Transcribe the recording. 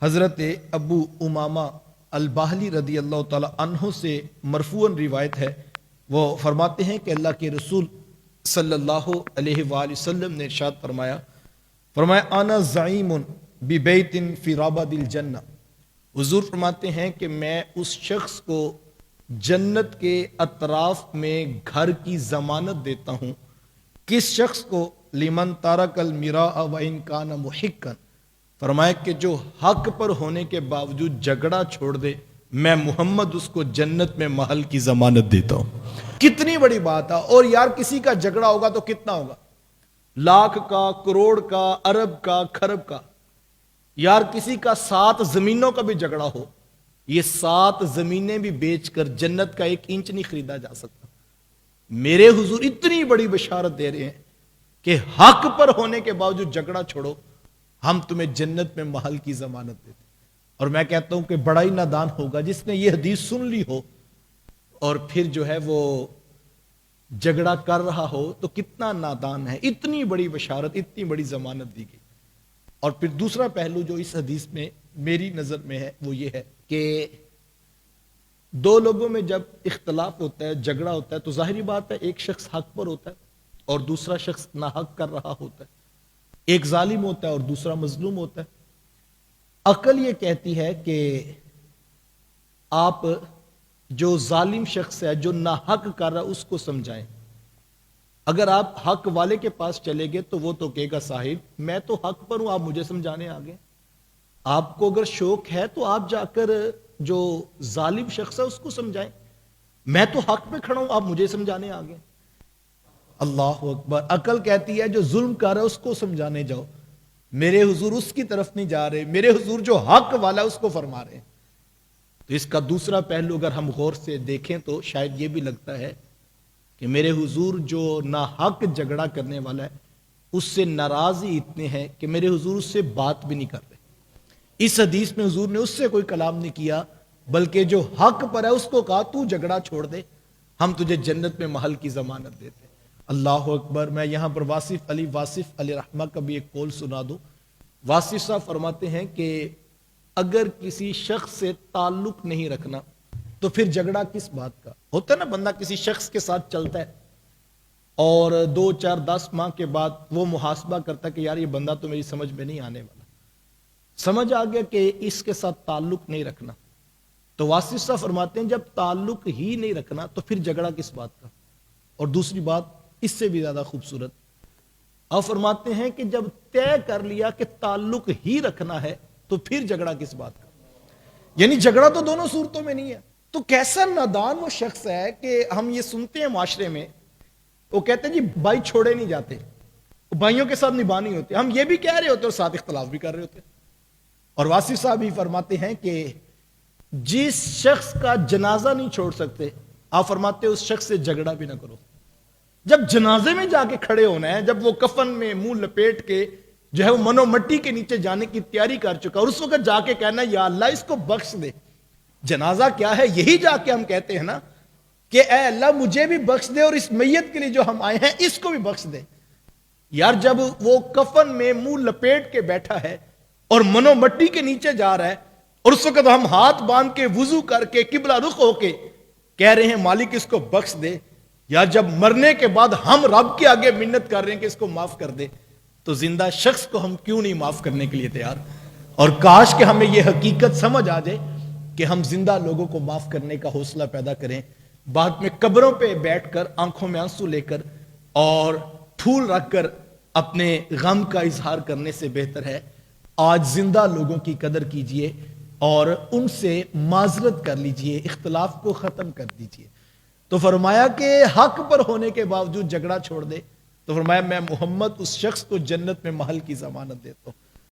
حضرت ابو امامہ الباہلی رضی اللہ تعالی عنہ سے مرفوعاً روایت ہے، وہ فرماتے ہیں کہ اللہ کے رسول صلی اللہ علیہ وآلہ وسلم نے ارشاد فرمایا انا زعیم ببیت فی رابد الجنہ۔ حضور فرماتے ہیں کہ میں اس شخص کو جنت کے اطراف میں گھر کی ضمانت دیتا ہوں۔ کس شخص کو؟ لمن تارک المراء وان کان محقا، فرمایا کہ جو حق پر ہونے کے باوجود جھگڑا چھوڑ دے، میں محمد اس کو جنت میں محل کی ضمانت دیتا ہوں۔ کتنی بڑی بات ہے۔ اور یار کسی کا جھگڑا ہوگا تو کتنا ہوگا؟ لاکھ کا، کروڑ کا، ارب کا، کھرب کا۔ یار کسی کا 7 زمینوں کا بھی جھگڑا ہو، یہ 7 زمینیں بھی بیچ کر جنت کا 1 انچ نہیں خریدا جا سکتا۔ میرے حضور اتنی بڑی بشارت دے رہے ہیں کہ حق پر ہونے کے باوجود جھگڑا چھوڑو، ہم تمہیں جنت میں محل کی ضمانت دیتے۔ اور میں کہتا ہوں کہ بڑا ہی نادان ہوگا جس نے یہ حدیث سن لی ہو اور پھر جو ہے وہ جھگڑا کر رہا ہو، تو کتنا نادان ہے۔ اتنی بڑی بشارت، اتنی بڑی ضمانت دی گئی۔ اور پھر دوسرا پہلو جو اس حدیث میں میری نظر میں ہے وہ یہ ہے کہ 2 لوگوں میں جب اختلاف ہوتا ہے، جھگڑا ہوتا ہے، تو ظاہری بات ہے ایک شخص حق پر ہوتا ہے اور دوسرا شخص ناحق کر رہا ہوتا ہے، ایک ظالم ہوتا ہے اور دوسرا مظلوم ہوتا ہے۔ عقل یہ کہتی ہے کہ آپ جو ظالم شخص ہے، جو ناحق کر رہا ہے، اس کو سمجھائیں۔ اگر آپ حق والے کے پاس چلے گے تو وہ تو کہے گا صاحب میں تو حق پر ہوں، آپ مجھے سمجھانے آ گئے۔ آپ کو اگر شوق ہے تو آپ جا کر جو ظالم شخص ہے اس کو سمجھائیں، میں تو حق پہ کھڑا ہوں، آپ مجھے سمجھانے آ گئے۔ اللہ اکبر۔ عقل کہتی ہے جو ظلم کر رہا ہے اس کو سمجھانے جاؤ، میرے حضور اس کی طرف نہیں جا رہے، میرے حضور جو حق والا ہے اس کو فرما رہے ہیں۔ تو اس کا دوسرا پہلو اگر ہم غور سے دیکھیں تو شاید یہ بھی لگتا ہے کہ میرے حضور جو ناحق جھگڑا کرنے والا ہے اس سے ناراض ہی اتنے ہیں کہ میرے حضور اس سے بات بھی نہیں کر رہے۔ اس حدیث میں حضور نے اس سے کوئی کلام نہیں کیا، بلکہ جو حق پر ہے اس کو کہا تو جھگڑا چھوڑ دے، ہم تجھے جنت میں محل کی ضمانت دیتے۔ اللہ اکبر۔ میں یہاں پر واصف علی رحمہ کا بھی ایک قول سنا دوں۔ واصف صاحب فرماتے ہیں کہ اگر کسی شخص سے تعلق نہیں رکھنا تو پھر جھگڑا کس بات کا؟ ہوتا ہے نا بندہ کسی شخص کے ساتھ چلتا ہے اور 2 4 10 ماہ کے بعد وہ محاسبہ کرتا ہے کہ یار یہ بندہ تو میری سمجھ میں نہیں آنے والا، سمجھ آ گیا کہ اس کے ساتھ تعلق نہیں رکھنا۔ تو واصف صاحب فرماتے ہیں جب تعلق ہی نہیں رکھنا تو پھر جھگڑا کس بات کا؟ اور دوسری بات اس سے بھی زیادہ خوبصورت، اور فرماتے ہیں کہ جب طے کر لیا کہ تعلق ہی رکھنا ہے تو پھر جھگڑا کس بات کا؟ یعنی جھگڑا تو دونوں صورتوں میں نہیں ہے۔ تو کیسا نادان وہ شخص ہے کہ ہم یہ سنتے ہیں معاشرے میں، وہ کہتے ہیں جی بھائی چھوڑے نہیں جاتے، بھائیوں کے ساتھ نبھانی ہوتی، ہم یہ بھی کہہ رہے ہوتے اور ساتھ اختلاف بھی کر رہے ہوتے۔ اور واصف صاحب ہی فرماتے ہیں کہ جس شخص کا جنازہ نہیں چھوڑ سکتے، آپ فرماتے ہیں اس شخص سے جھگڑا بھی نہ کرو۔ جب جنازے میں جا کے کھڑے ہونا ہے، جب وہ کفن میں منہ لپیٹ کے جو ہے وہ منو مٹی کے نیچے جانے کی تیاری کر چکا، اور اس وقت جا کے کہنا یا اللہ اس کو بخش دے۔ جنازہ کیا ہے؟ یہی جا کے ہم کہتے ہیں نا کہ اے اللہ مجھے بھی بخش دے اور اس میت کے لیے جو ہم آئے ہیں اس کو بھی بخش دے۔ یار جب وہ کفن میں منہ لپیٹ کے بیٹھا ہے اور منو مٹی کے نیچے جا رہا ہے، اور اس وقت ہم ہاتھ باندھ کے وضو کر کے قبلہ رخ ہو کے کہہ رہے ہیں مالک اس کو بخش دے، یا جب مرنے کے بعد ہم رب کے آگے منت کر رہے ہیں کہ اس کو معاف کر دے، تو زندہ شخص کو ہم کیوں نہیں معاف کرنے کے لیے تیار؟ اور کاش کہ ہمیں یہ حقیقت سمجھ آ جائے کہ ہم زندہ لوگوں کو معاف کرنے کا حوصلہ پیدا کریں، بعد میں قبروں پہ بیٹھ کر آنکھوں میں آنسو لے کر اور پھول رکھ کر اپنے غم کا اظہار کرنے سے بہتر ہے آج زندہ لوگوں کی قدر کیجئے اور ان سے معذرت کر لیجئے، اختلاف کو ختم کر دیجئے۔ تو فرمایا کہ حق پر ہونے کے باوجود جھگڑا چھوڑ دے، تو فرمایا میں محمد اس شخص کو جنت میں محل کی ضمانت دیتا ہوں۔